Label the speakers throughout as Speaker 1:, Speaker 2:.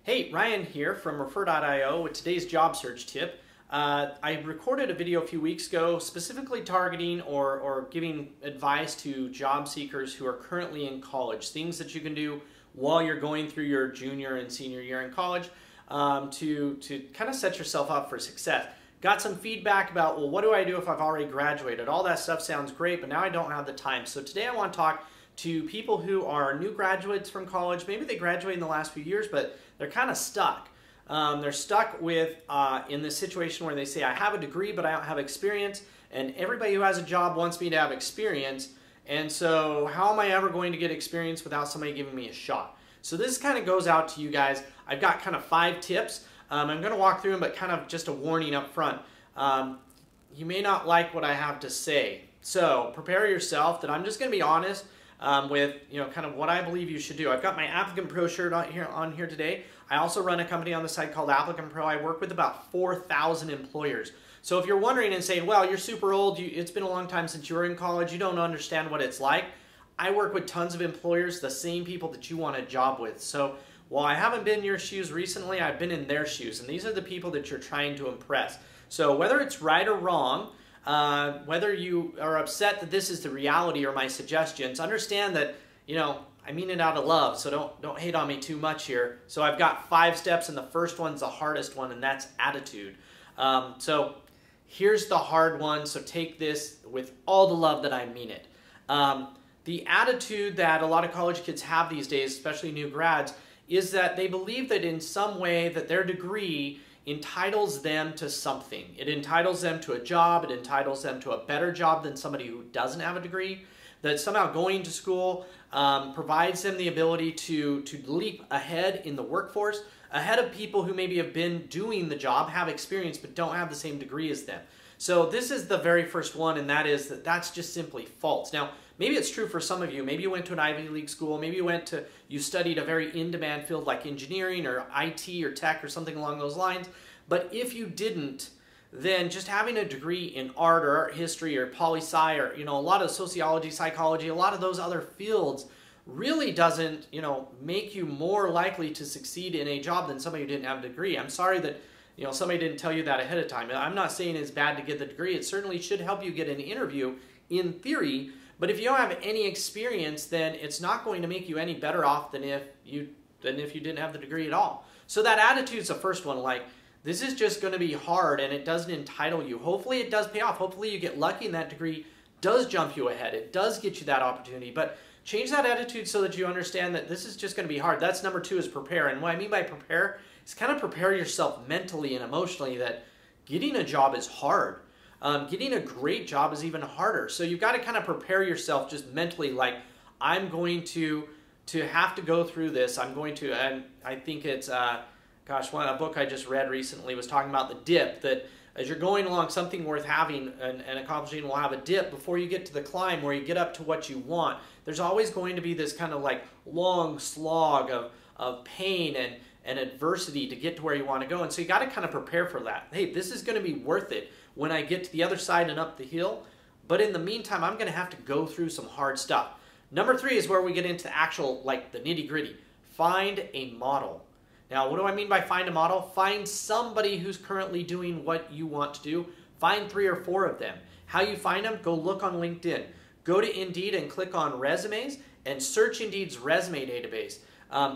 Speaker 1: Hey, Ryan here from Refer.io with today's job search tip. I recorded a video a few weeks ago specifically targeting or giving advice to job seekers who are currently in college, things that you can do while you're going through your junior and senior year in college to kind of set yourself up for success. Got some feedback about, well, what do I do if I've already graduated? All that stuff sounds great, but now I don't have the time. So today I want to talk to people who are new graduates from college. Maybe they graduated in the last few years, but they're kind of stuck. They're stuck with in this situation where they say, I have a degree, but I don't have experience, and everybody who has a job wants me to have experience, and so how am I ever going to get experience without somebody giving me a shot? So this kind of goes out to you guys. I've got kind of 5 tips. I'm going to walk through them, but kind of just a warning up front. You may not like what I have to say, so prepare yourself that I'm just going to be honest with kind of what I believe you should do. I've got my Applicant Pro shirt on here today. I also run a company on the site called Applicant Pro. I work with about 4,000 employers. So if you're wondering and saying, well, you're super old, it's been a long time since you were in college, you don't understand what it's like, I work with tons of employers, the same people that you want a job with. So while I haven't been in your shoes recently, I've been in their shoes, and these are the people that you're trying to impress. So whether it's right or wrong, whether you are upset that this is the reality or my suggestions, understand that, I mean it out of love, so don't hate on me too much here. So I've got 5 steps, and the first one's the hardest one, and that's attitude. So here's the hard one, so take this with all the love that I mean it. The attitude that a lot of college kids have these days, especially new grads, is that they believe that in some way that their degree entitles them to something. It entitles them to a job, it entitles them to a better job than somebody who doesn't have a degree, that somehow going to school provides them the ability to leap ahead in the workforce, ahead of people who maybe have been doing the job, have experience, but don't have the same degree as them. So this is the very first one, and that is that's just simply false. Now, maybe it's true for some of you. Maybe you went to an Ivy League school. Maybe you studied a very in-demand field like engineering or IT or tech or something along those lines. But if you didn't, then just having a degree in art or art history or poli-sci or a lot of sociology, psychology, a lot of those other fields really doesn't make you more likely to succeed in a job than somebody who didn't have a degree. I'm sorry that somebody didn't tell you that ahead of time. I'm not saying it's bad to get the degree. It certainly should help you get an interview in theory, but if you don't have any experience, then it's not going to make you any better off than if you didn't have the degree at all. So that attitude's the first one, like, this is just going to be hard and it doesn't entitle you. Hopefully it does pay off. Hopefully you get lucky and that degree does jump you ahead. It does get you that opportunity. But change that attitude so that you understand that this is just going to be hard. That's number 2, is prepare. And what I mean by prepare is kind of prepare yourself mentally and emotionally that getting a job is hard. Getting a great job is even harder. So you've got to kind of prepare yourself just mentally, like, I'm going to have to go through this. I'm going to, and I think it's... a book I just read recently was talking about the dip, that as you're going along, something worth having and accomplishing will have a dip before you get to the climb where you get up to what you want. There's always going to be this kind of like long slog of pain and adversity to get to where you want to go. And so you got to kind of prepare for that. Hey, this is going to be worth it when I get to the other side and up the hill. But in the meantime, I'm going to have to go through some hard stuff. Number 3 is where we get into the actual, like, the nitty-gritty. Find a model. Now, what do I mean by find a model? Find somebody who's currently doing what you want to do. Find 3 or 4 of them. How you find them? Go look on LinkedIn. Go to Indeed and click on resumes and search Indeed's resume database.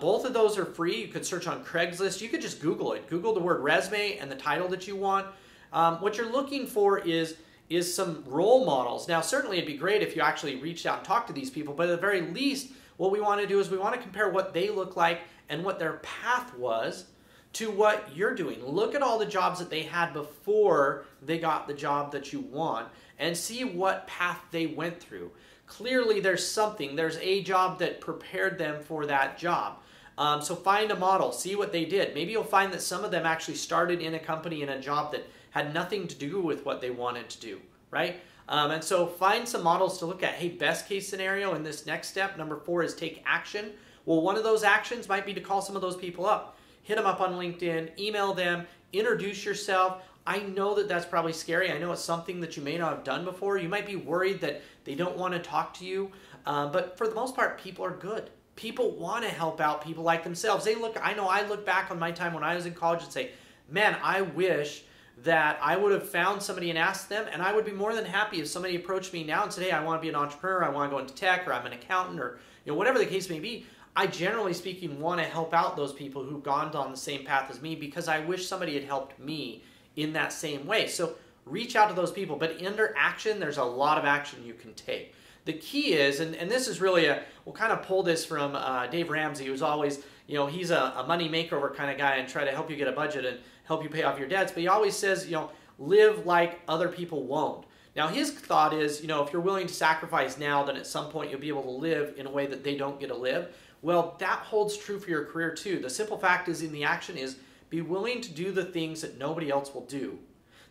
Speaker 1: Both of those are free. You could search on Craigslist. You could just Google it. Google the word resume and the title that you want. What you're looking for is some role models. Now, certainly it'd be great if you actually reached out and talked to these people, but at the very least, what we want to do is we want to compare what they look like and what their path was to what you're doing. Look at all the jobs that they had before they got the job that you want and see what path they went through. Clearly there's a job that prepared them for that job. So find a model, see what they did. Maybe you'll find that some of them actually started in a company in a job that had nothing to do with what they wanted to do, right? And so find some models to look at. Hey, best case scenario in this next step, number 4, is take action. Well, one of those actions might be to call some of those people up. Hit them up on LinkedIn, email them, introduce yourself. I know that that's probably scary. I know it's something that you may not have done before. You might be worried that they don't want to talk to you. But for the most part, people are good. People want to help out people like themselves. I know I look back on my time when I was in college and say, man, I wish that I would have found somebody and asked them, and I would be more than happy if somebody approached me now and said, hey, I want to be an entrepreneur, I want to go into tech, or I'm an accountant, or whatever the case may be. I generally speaking want to help out those people who've gone on the same path as me because I wish somebody had helped me in that same way. So reach out to those people, but under action, there's a lot of action you can take. The key is, and this is really we'll kind of pull this from Dave Ramsey, who's always, he's a money makeover kind of guy and try to help you get a budget and help you pay off your debts, but he always says, live like other people won't. Now his thought is, if you're willing to sacrifice now, then at some point you'll be able to live in a way that they don't get to live. Well, that holds true for your career too. The simple fact is in the action is be willing to do the things that nobody else will do.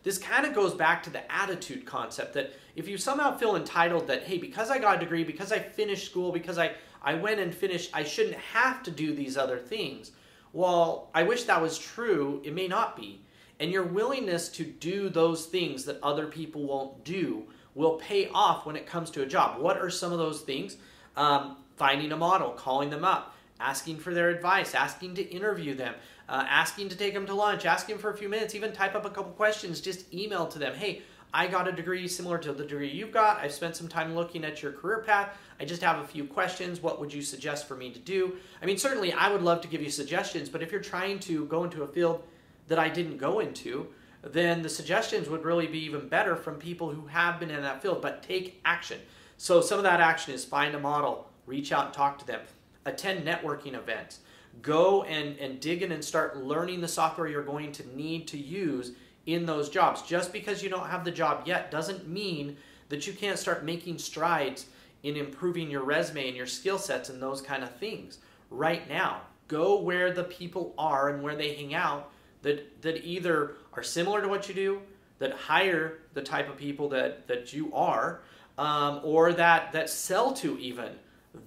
Speaker 1: This kind of goes back to the attitude concept that if you somehow feel entitled that, hey, because I got a degree, because I finished school, because I went and finished, I shouldn't have to do these other things. Well, I wish that was true. It may not be. And your willingness to do those things that other people won't do will pay off when it comes to a job. What are some of those things? Finding a model, calling them up, asking for their advice, asking to interview them, asking to take them to lunch, asking for a few minutes, even type up a couple questions, just email to them. Hey, I got a degree similar to the degree you've got. I've spent some time looking at your career path. I just have a few questions. What would you suggest for me to do? I mean, certainly I would love to give you suggestions, but if you're trying to go into a field that I didn't go into, then the suggestions would really be even better from people who have been in that field, but take action. So some of that action is find a model, reach out and talk to them, attend networking events, go and dig in and start learning the software you're going to need to use in those jobs. Just because you don't have the job yet doesn't mean that you can't start making strides in improving your resume and your skill sets and those kind of things right now. Go where the people are and where they hang out that either are similar to what you do, that hire the type of people that you are, or that sell to even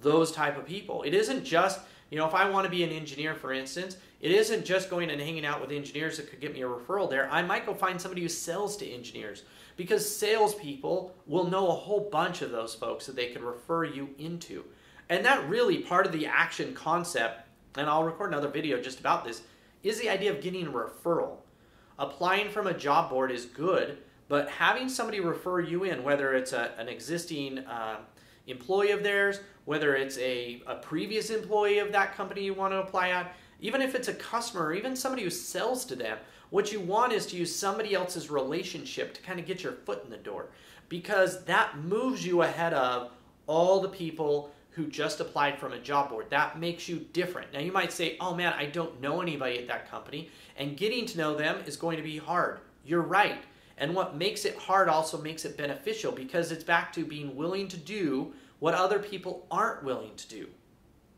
Speaker 1: those type of people. It isn't just, if I want to be an engineer, for instance, it isn't just going and hanging out with engineers that could get me a referral there. I might go find somebody who sells to engineers because salespeople will know a whole bunch of those folks that they could refer you into. And that really part of the action concept, and I'll record another video just about this, is the idea of getting a referral. Applying from a job board is good, but having somebody refer you in, whether it's an existing employee of theirs, whether it's a previous employee of that company you want to apply at, even if it's a customer or even somebody who sells to them, what you want is to use somebody else's relationship to kind of get your foot in the door, because that moves you ahead of all the people who just applied from a job board. That makes you different. Now you might say, oh man, I don't know anybody at that company, and getting to know them is going to be hard. You're right. And what makes it hard also makes it beneficial, because it's back to being willing to do what other people aren't willing to do.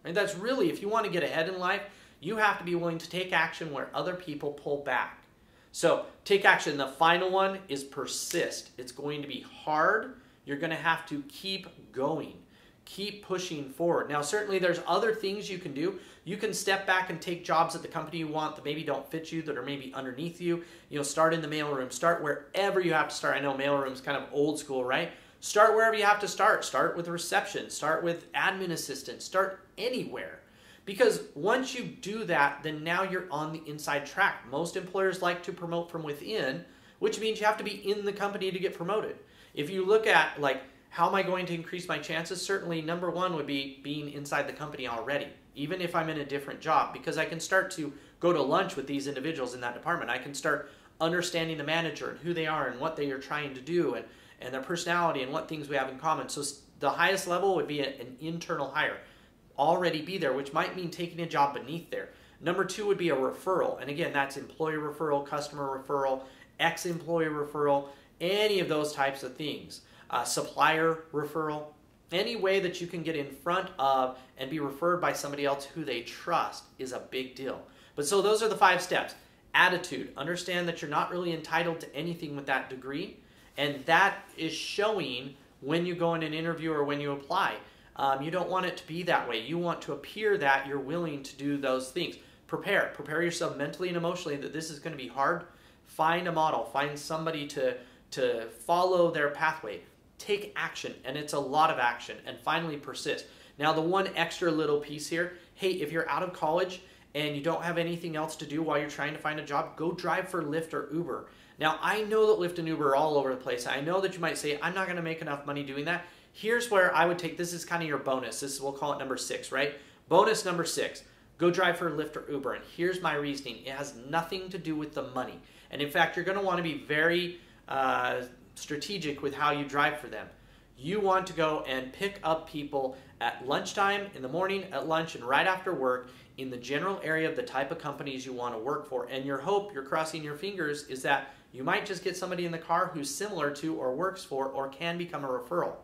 Speaker 1: And that's really, if you want to get ahead in life, you have to be willing to take action where other people pull back. So take action. The final one is persist. It's going to be hard. You're going to have to keep going. Keep pushing forward. Now, certainly there's other things you can do. You can step back and take jobs at the company you want that maybe don't fit you, that are maybe underneath you. Start in the mailroom. Start wherever you have to start. I know mailroom's kind of old school, right? Start wherever you have to start. Start with reception. Start with admin assistant. Start anywhere. Because once you do that, then now you're on the inside track. Most employers like to promote from within, which means you have to be in the company to get promoted. If you look at, how am I going to increase my chances? Certainly, number one would be being inside the company already, even if I'm in a different job, because I can start to go to lunch with these individuals in that department. I can start understanding the manager and who they are and what they are trying to do and their personality and what things we have in common. So the highest level would be an internal hire. Already be there, which might mean taking a job beneath there. Number two would be a referral. And again, that's employee referral, customer referral, ex-employee referral, any of those types of things. Supplier referral, any way that you can get in front of and be referred by somebody else who they trust is a big deal. But so those are the 5 steps. Attitude, understand that you're not really entitled to anything with that degree, and that is showing when you go in an interview or when you apply. You don't want it to be that way. You want to appear that you're willing to do those things. Prepare yourself mentally and emotionally that this is going to be hard. Find a model, find somebody to follow their pathway. Take action, and it's a lot of action, and finally persist. Now, the one extra little piece here, hey, if you're out of college and you don't have anything else to do while you're trying to find a job, go drive for Lyft or Uber. Now, I know that Lyft and Uber are all over the place. I know that you might say, I'm not going to make enough money doing that. Here's where I would take, this is kind of your bonus. This is, we'll call it number 6, right? Bonus number 6, go drive for Lyft or Uber. And here's my reasoning. It has nothing to do with the money. And in fact, you're going to want to be very strategic with how you drive for them. You want to go and pick up people at lunchtime, in the morning, at lunch, and right after work in the general area of the type of companies you want to work for. And your hope, you're crossing your fingers, is that you might just get somebody in the car who's similar to or works for or can become a referral.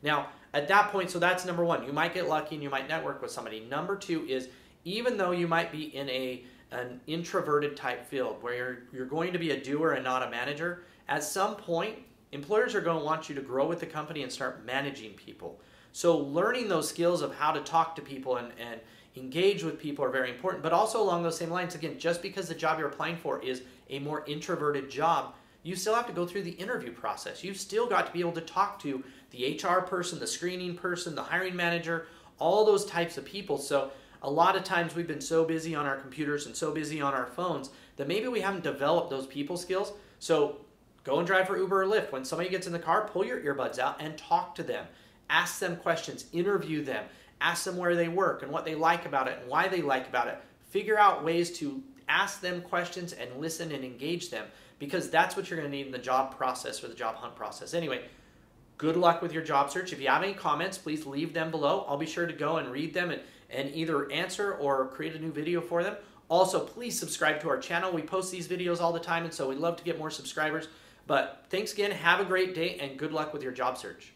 Speaker 1: Now, at that point, so that's number 1. You might get lucky and you might network with somebody. Number 2 is, even though you might be in an introverted type field where you're going to be a doer and not a manager, at some point, employers are going to want you to grow with the company and start managing people. So learning those skills of how to talk to people and engage with people are very important. But also along those same lines, again, just because the job you're applying for is a more introverted job, you still have to go through the interview process. You've still got to be able to talk to the HR person, the screening person, the hiring manager, all those types of people. So a lot of times we've been so busy on our computers and so busy on our phones that maybe we haven't developed those people skills. So go and drive for Uber or Lyft. When somebody gets in the car, pull your earbuds out and talk to them. Ask them questions, interview them, ask them where they work and what they like about it and why they like about it. Figure out ways to ask them questions and listen and engage them, because that's what you're going to need in the job process or the job hunt process. Anyway, good luck with your job search. If you have any comments, please leave them below. I'll be sure to go and read them and either answer or create a new video for them. Also, please subscribe to our channel. We post these videos all the time, and so we'd love to get more subscribers. But thanks again, have a great day, and good luck with your job search.